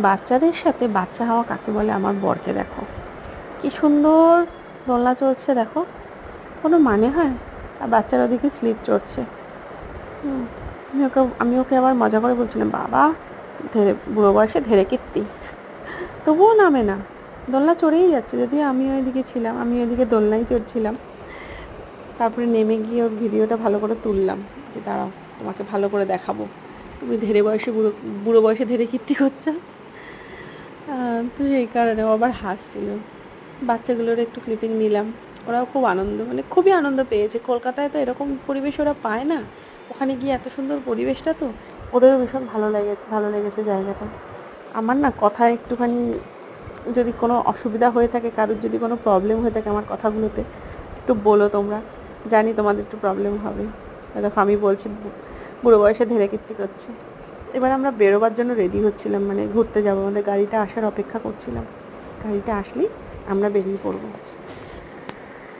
বাচ্চাদের সাথে বাচ্চা হওয়া কাকে বলে আমার বরকে দেখো, কি সুন্দর দোলনা চলছে দেখো, কোনো মানে হয়? আর বাচ্চারা ওদিকে স্লিপ চড়ছে। আমি ওকে আবার মজা করে বলছিলাম, বাবা ধীরে, বুড়ো বয়সে ধীরে কীর্তি, তবুও নামে না, দোলনা চড়েই যাচ্ছে। যদিও আমি ওইদিকে ছিলাম, আমি ওইদিকে দোলনায় চড়ছিলাম। তারপরে নেমে গিয়ে ওর ভিডিওটা ভালো করে তুললাম, যে দাঁড়াও তোমাকে ভালো করে দেখাবো, তুমি ধীরে বয়সে বুড়ো বয়সে ধীরে কীর্তি করছো। তো এই কারণে ও আবার হাসছিল। বাচ্চাগুলোর একটু ক্লিপিং নিলাম, ওরাও খুব আনন্দ, মানে খুবই আনন্দ পেয়েছে। কলকাতায় তো এরকম পরিবেশ ওরা পায় না, ওখানে গিয়ে এত সুন্দর পরিবেশটা, তো ওদেরও ভীষণ ভালো লেগেছে জায়গাটা। আমার না কথায় একটুখানি যদি কোনো অসুবিধা হয়ে থাকে, কারোর যদি কোনো প্রবলেম হয়ে থাকে আমার কথাগুলোতে, একটু বলো তোমরা, জানি তোমাদের একটু প্রবলেম হবে। দেখো আমি বলছি বুড়ো বয়সে ধীরে কীর্তি করছে। এবার আমরা বেরোবার জন্য রেডি হচ্ছিলাম, মানে ঘুরতে যাবো, আমাদের গাড়িটা আসার অপেক্ষা করছিলাম। গাড়িটা আসলেই আমরা বেরিয়ে পড়বো।